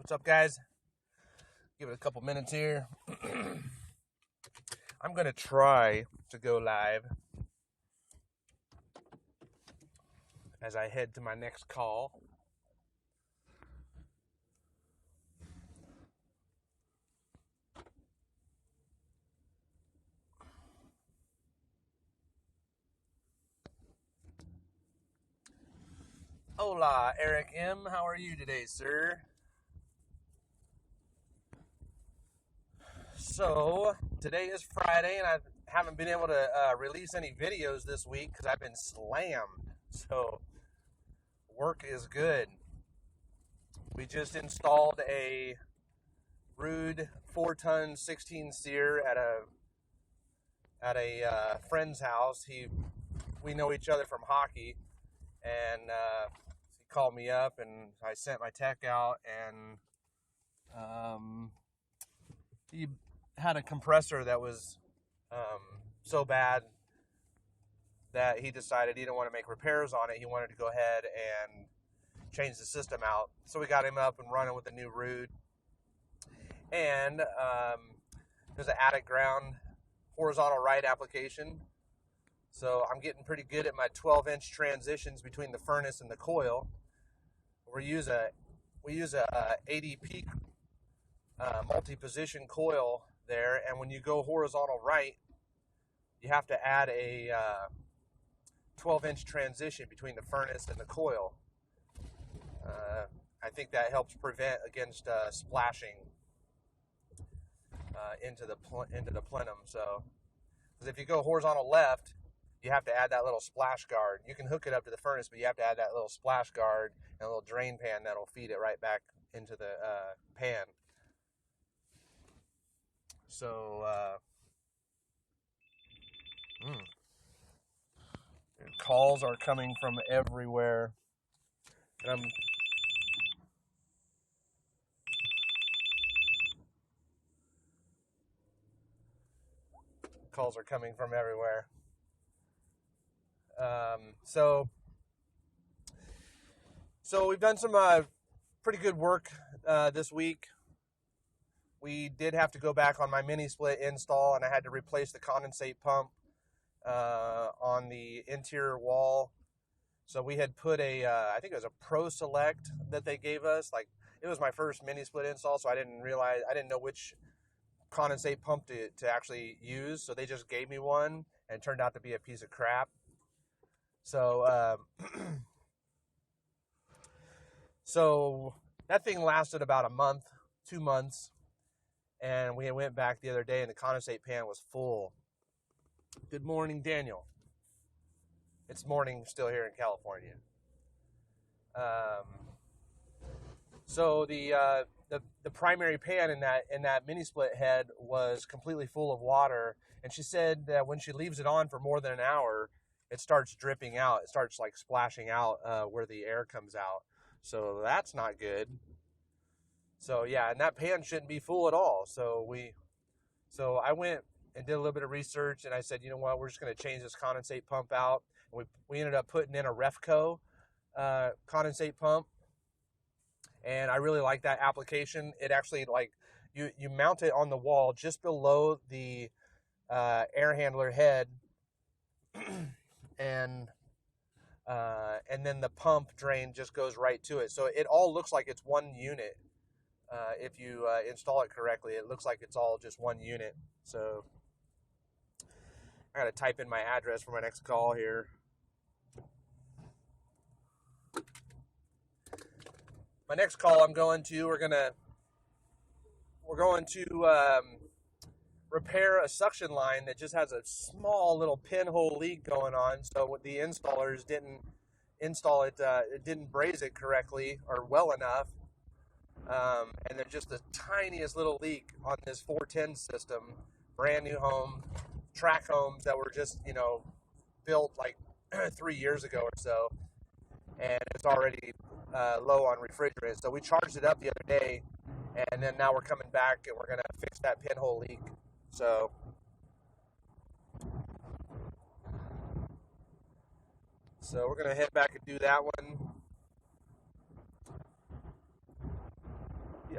What's up, guys? Give it a couple minutes here. I'm going to try to go live as I head to my next call. Hola, Eric M. How are you today, sir? So, today is Friday, and I haven't been able to release any videos this week because I've been slammed. So, work is good. We just installed a Rude 4-ton 16 seer at a friend's house. We know each other from hockey, and he called me up, and I sent my tech out, and he had a compressor that was so bad that he decided he didn't want to make repairs on it. He wanted to go ahead and change the system out. So we got him up and running with the new Rude. And there's an attic ground horizontal right application. So I'm getting pretty good at my 12-inch transitions between the furnace and the coil. We use a ADP multi-position coil there, and when you go horizontal right, you have to add a 12-inch transition between the furnace and the coil. I think that helps prevent against splashing into the plenum. So, because if you go horizontal left, you have to add that little splash guard. You can hook it up to the furnace, but you have to add that little splash guard and a little drain pan that'll feed it right back into the pan. So, calls are coming from everywhere. And calls are coming from everywhere. So we've done some pretty good work this week. We did have to go back on my mini split install, and I had to replace the condensate pump on the interior wall. So we had put I think it was a Pro Select that they gave us. Like, it was my first mini split install, so I didn't know which condensate pump to actually use. So they just gave me one, and it turned out to be a piece of crap. So, so that thing lasted about a month, 2 months, and we went back the other day, and the condensate pan was full. Good morning, Daniel. It's morning still here in California. So the primary pan in that mini split head was completely full of water, and she said that when she leaves it on for more than an hour, it starts dripping out. It starts like splashing out where the air comes out. So that's not good. So yeah, and that pan shouldn't be full at all. So I went and did a little bit of research, and I said, you know what, we're just going to change this condensate pump out. And we ended up putting in a Refco condensate pump, and I really like that application. It actually, like, you mount it on the wall just below the air handler head, and then the pump drain just goes right to it. So it all looks like it's one unit. If you install it correctly, it looks like it's all just one unit. So I got to type in my address for my next call here. My next call we're going to repair a suction line that just has a small little pinhole leak going on. So the installers didn't install it, didn't braze it correctly or well enough. And there's just the tiniest little leak on this 410 system, brand new home, track homes that were just, built like 3 years ago or so. And it's already low on refrigerant. So we charged it up the other day, and then now we're coming back and we're going to fix that pinhole leak. So we're going to head back and do that one.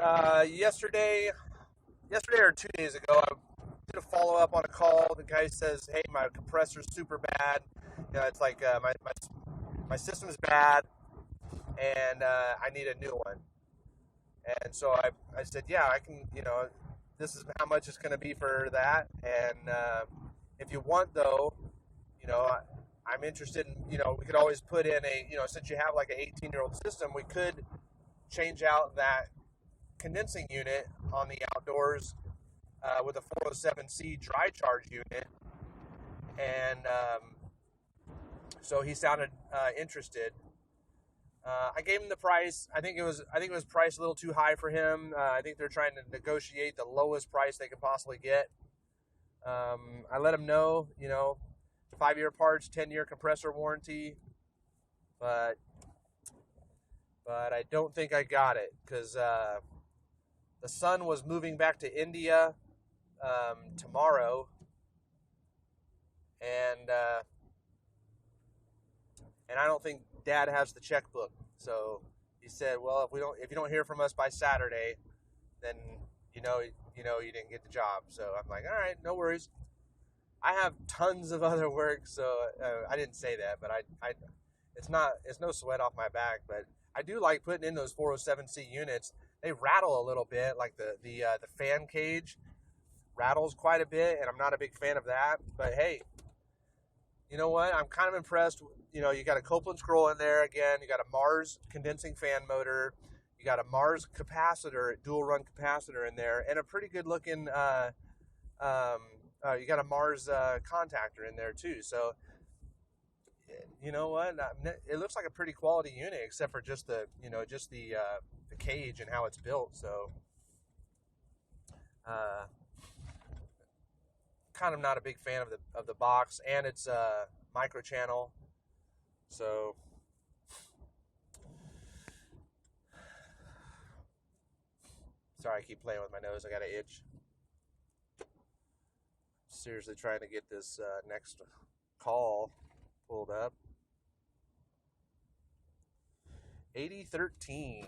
Yesterday or 2 days ago, I did a follow up on a call. The guy says, "Hey, my compressor's super bad. It's like my system's bad, and I need a new one." And so I said, "Yeah, I can. This is how much it's going to be for that. And if you want, though, I'm interested in. We could always put in since you have like an 18-year-old system, we could change out that condensing unit on the outdoors with a 407C dry charge unit." And so he sounded interested. I gave him the price. I think it was priced a little too high for him. I think they're trying to negotiate the lowest price they could possibly get. I let him know, 5-year parts, 10-year compressor warranty, but I don't think I got it because the son was moving back to India tomorrow, and I don't think Dad has the checkbook. So he said, "Well, if you don't hear from us by Saturday, then you didn't get the job." So I'm like, "All right, no worries. I have tons of other work." So I didn't say that, but it's no sweat off my back. But I do like putting in those 407C units. They rattle a little bit, like the fan cage rattles quite a bit, and I'm not a big fan of that. But hey, you know what? I'm kind of impressed. You got a Copeland scroll in there again. You got a Mars condensing fan motor. You got a Mars capacitor, dual run capacitor in there, and a pretty good looking. You got a Mars contactor in there too. So you know what? It looks like a pretty quality unit, except for just the cage and how it's built. So kind of not a big fan of the box, and it's micro channel. So sorry, I keep playing with my nose. I got an itch. Seriously trying to get this next call pulled up. 8013.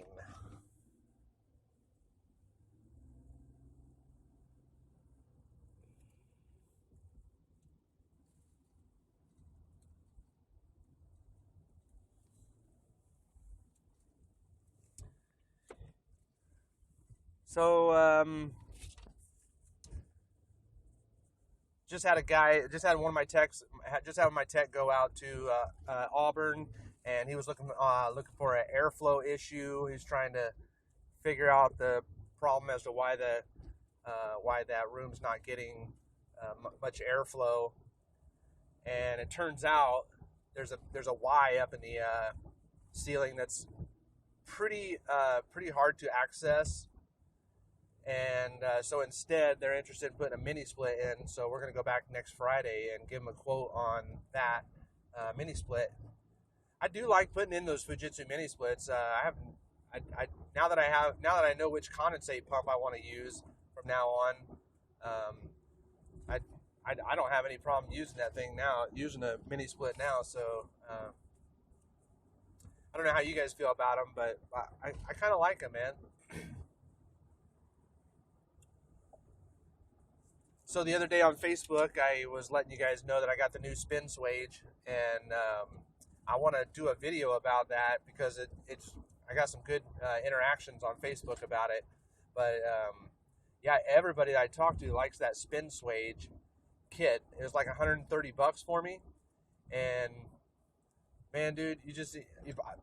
So just had one of my techs go out to Auburn, and he was looking for an airflow issue. He's trying to figure out the problem as to why that room's not getting much airflow. And it turns out there's a Y up in the ceiling that's pretty hard to access. And so instead, they're interested in putting a mini split in. So we're going to go back next Friday and give them a quote on that mini split. I do like putting in those Fujitsu mini splits. Now that I know which condensate pump I want to use from now on, I don't have any problem using that thing now, using a mini split now. So I don't know how you guys feel about them, but I kind of like them, man. So the other day on Facebook, I was letting you guys know that I got the new spin swage, and I want to do a video about that because I got some good interactions on Facebook about it. But yeah, everybody that I talked to likes that spin swage kit. It was like $130 for me, and man, dude, you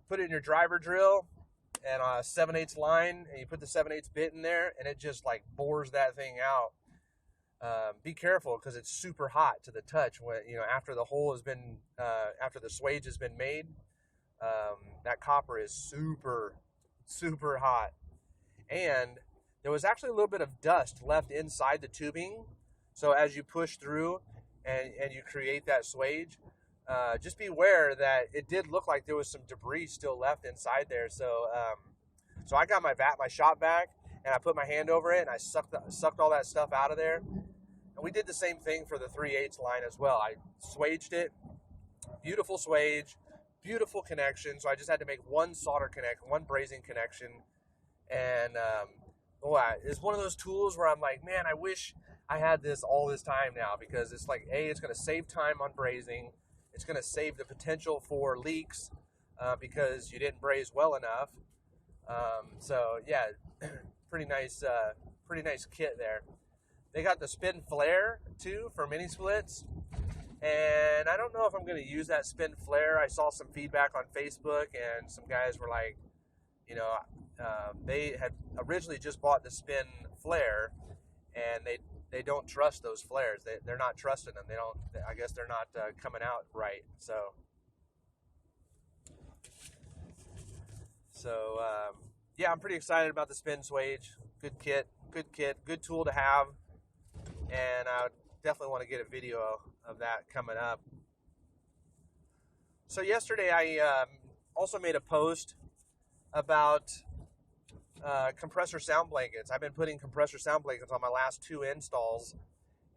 put it in your driver drill and a 7/8 line, and you put the 7/8 bit in there, and it just like bores that thing out. Be careful because it's super hot to the touch when after the hole has been after the swage has been made. That copper is super hot, and there was actually a little bit of dust left inside the tubing. So as you push through and you create that swage, just beware that it did look like there was some debris still left inside there. So I got my shop vac, and I put my hand over it, and I sucked all that stuff out of there. And we did the same thing for the 3/8 line as well. I swaged it, beautiful swage, beautiful connection. So I just had to make one brazing connection, and it's one of those tools where I'm like, man, I wish I had this all this time now, because it's like, it's going to save time on brazing. It's going to save the potential for leaks because you didn't braze well enough. So yeah, pretty nice kit there. They got the spin flare too for mini splits, and I don't know if I'm going to use that spin flare. I saw some feedback on Facebook, and some guys were like, you know, they had originally just bought the spin flare, and they don't trust those flares. They're not trusting them. They don't. I guess they're not coming out right. So yeah, I'm pretty excited about the spin swage. Good kit, good tool to have, and I definitely want to get a video of that coming up. So yesterday I also made a post about compressor sound blankets. I've been putting compressor sound blankets on my last 2 installs,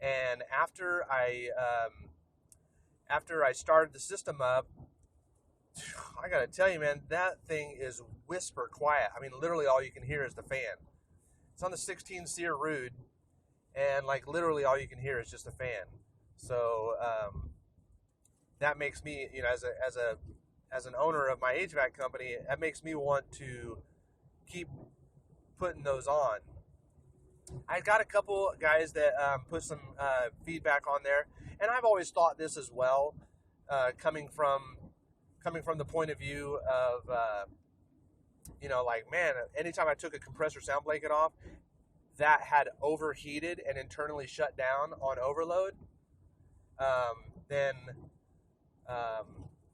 and after I started the system up, I gotta tell you, man, that thing is whisper quiet. I mean, literally all you can hear is the fan. It's on the 16 SEER Rude, and like literally all you can hear is just the fan. So that makes me, you know, as an owner of my HVAC company, that makes me want to keep putting those on. I got a couple guys that put some feedback on there, and I've always thought this as well, coming from the point of view of, you know, like, man, anytime I took a compressor sound blanket off that had overheated and internally shut down on overload, then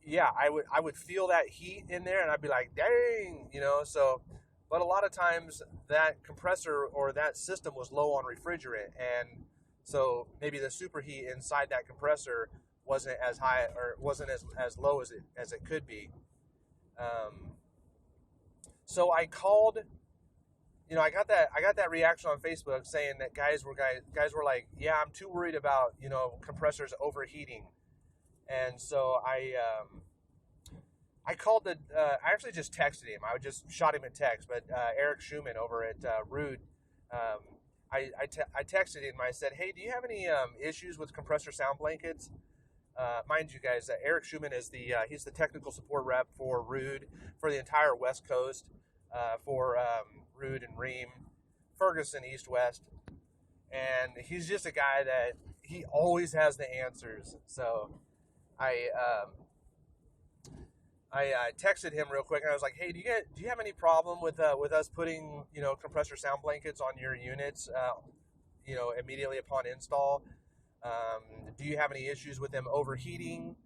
yeah, I would feel that heat in there, and I'd be like, dang, you know. So, but a lot of times that compressor or that system was low on refrigerant, and so maybe the superheat inside that compressor wasn't as high, or wasn't as low as it could be. So I called, you know, I got that reaction on Facebook saying that guys were like, yeah, I'm too worried about, you know, compressors overheating. And so I called I actually just texted him. I just shot him a text, but Eric Schumann over at Rude, I texted him. I said, hey, do you have any issues with compressor sound blankets? Mind you guys, Eric Schumann is he's the technical support rep for Rude for the entire West Coast, for Rude and Ream, Ferguson, East West, and he's just a guy that he always has the answers. So I texted him real quick, and I was like, hey, do you have any problem with us putting, you know, compressor sound blankets on your units, you know, immediately upon install? Do you have any issues with them overheating?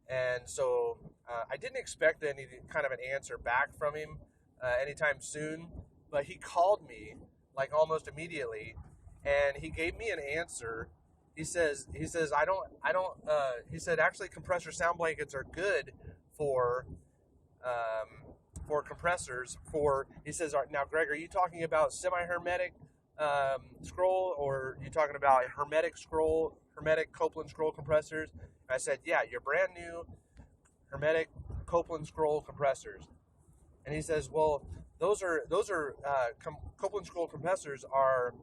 And so I didn't expect any kind of an answer back from him anytime soon, but he called me like almost immediately, and he gave me an answer. He says he said actually compressor sound blankets are good for compressors. He says, now Greg, are you talking about semi-hermetic scroll, or are you talking about hermetic Copeland scroll compressors? And I said, yeah, your brand new hermetic Copeland scroll compressors. And he says, well, those are Copeland scroll compressors are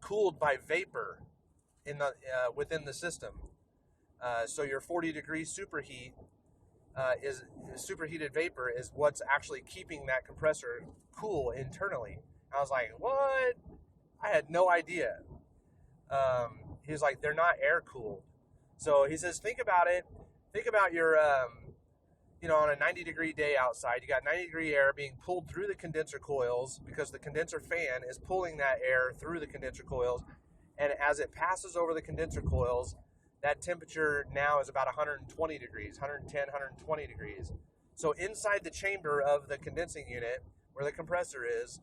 cooled by vapor in the within the system. So your 40-degree superheat superheated vapor is what's actually keeping that compressor cool internally. I was like, what? I had no idea. He was like, they're not air cooled. So he says, think about it. Think about your, you know, on a 90-degree day outside, you got 90-degree air being pulled through the condenser coils because the condenser fan is pulling that air through the condenser coils. And as it passes over the condenser coils, that temperature now is about 120 degrees, 110, 120 degrees. So inside the chamber of the condensing unit, where the compressor is,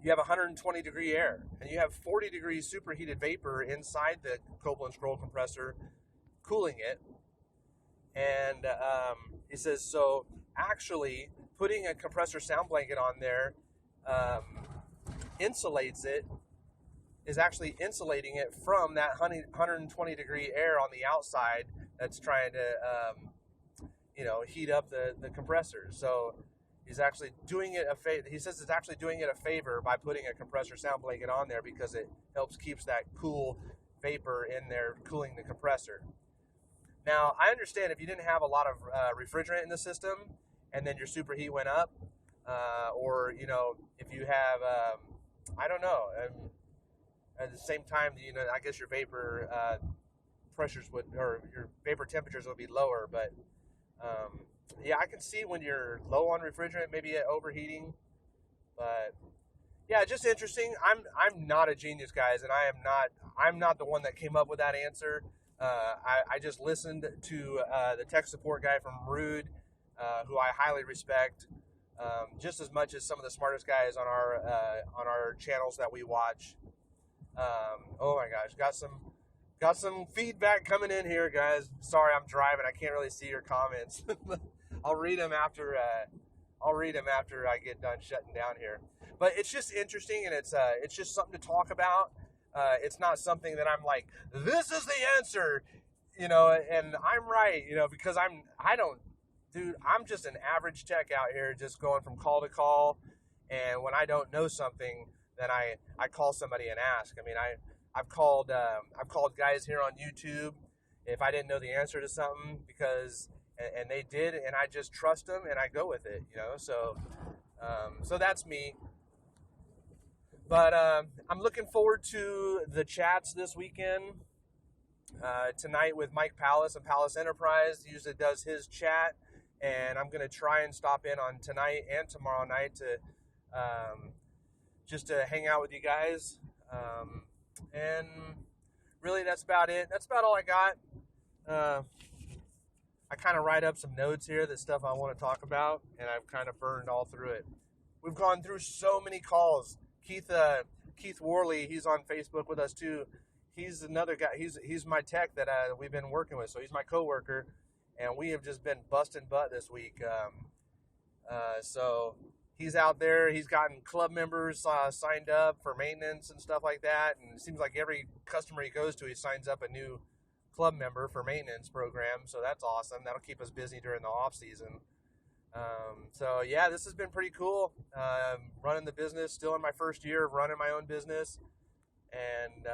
you have 120 degree air, and you have 40 degrees superheated vapor inside the Copeland scroll compressor cooling it. And he says, so actually putting a compressor sound blanket on there insulates it, is actually insulating it from that 120 degree air on the outside that's trying to, you know, heat up the compressor. So He's actually doing it a favor. He says it's actually doing it a favor by putting a compressor sound blanket on there because it helps keeps that cool vapor in there cooling the compressor. Now, I understand if you didn't have a lot of refrigerant in the system and then your superheat went up, or, you know, if you have, I don't know, at the same time, you know, I guess your vapor pressures would, or your vapor temperatures would be lower, but yeah, I can see when you're low on refrigerant, maybe overheating, but yeah, just interesting. I'm not a genius, guys, and I'm not the one that came up with that answer. I just listened to the tech support guy from Rude, who I highly respect, just as much as some of the smartest guys on our channels that we watch. Oh my gosh, got some feedback coming in here, guys. Sorry, I'm driving. I can't really see your comments. I'll read them after I get done shutting down here. But it's just interesting, and it's just something to talk about. It's not something that I'm like, this is the answer, you know, and I'm right, you know, because I'm just an average tech out here, just going from call to call. And when I don't know something, then I call somebody and ask. I mean, I've called guys here on YouTube if I didn't know the answer to something, because and they did, and I just trust them and I go with it, you know. So so that's me. But I'm looking forward to the chats this weekend. Tonight with Mike Palace and Palace Enterprise. He usually does his chat, and I'm going to try and stop in on tonight and tomorrow night to just to hang out with you guys. And really, that's about it. That's about all I got. I kind of write up some notes here, the stuff I want to talk about, and I've kind of burned all through it. We've gone through so many calls. Keith Worley, he's on Facebook with us too. He's another guy. He's my tech that we've been working with. So he's my coworker, and we have just been busting butt this week. So he's out there. He's gotten club members signed up for maintenance and stuff like that. And it seems like every customer he goes to, he signs up a new club member for maintenance program. So that's awesome. That'll keep us busy during the off season. So yeah, this has been pretty cool. Running the business, still in my first year of running my own business. And,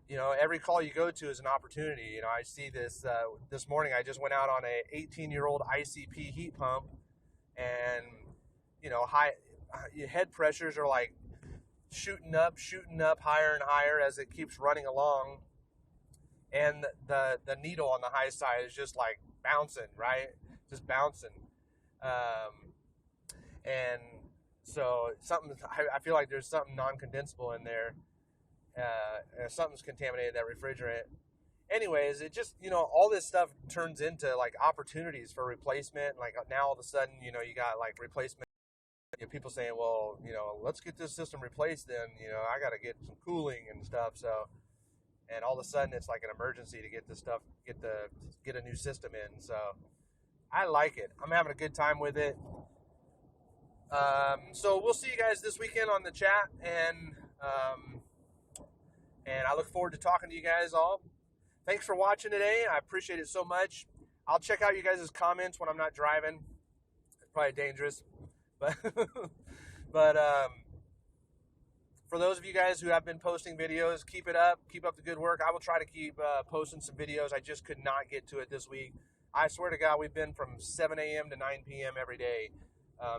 you know, every call you go to is an opportunity. You know, I see this, this morning, I just went out on a 18-year-old ICP heat pump, and, you know, head pressures are like shooting up higher and higher as it keeps running along. And the needle on the high side is just like bouncing, right? Just bouncing. And so I feel like there's something non-condensable in there. Something's contaminated that refrigerant. Anyways, it just, you know, all this stuff turns into like opportunities for replacement. Like now all of a sudden, you know, you got like replacement. You know, people saying, well, you know, let's get this system replaced then, you know, I got to get some cooling and stuff. So, and all of a sudden it's like an emergency to get this stuff, get a new system in. So I like it. I'm having a good time with it. So we'll see you guys this weekend on the chat, and I look forward to talking to you guys all. Thanks for watching today. I appreciate it so much. I'll check out you guys' comments when I'm not driving. It's probably dangerous, but for those of you guys who have been posting videos, keep it up. Keep up the good work. I will try to keep posting some videos. I just could not get to it this week. I swear to God, we've been from 7 a.m. to 9 p.m. every day,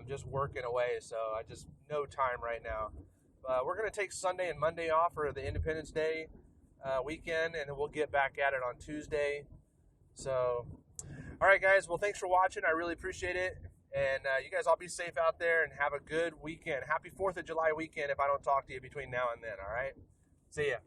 just working away. So I just no time right now. We're going to take Sunday and Monday off for the Independence Day weekend, and then we'll get back at it on Tuesday. So, all right, guys. Well, thanks for watching. I really appreciate it. And you guys all be safe out there and have a good weekend. Happy 4th of July weekend if I don't talk to you between now and then, all right? See ya.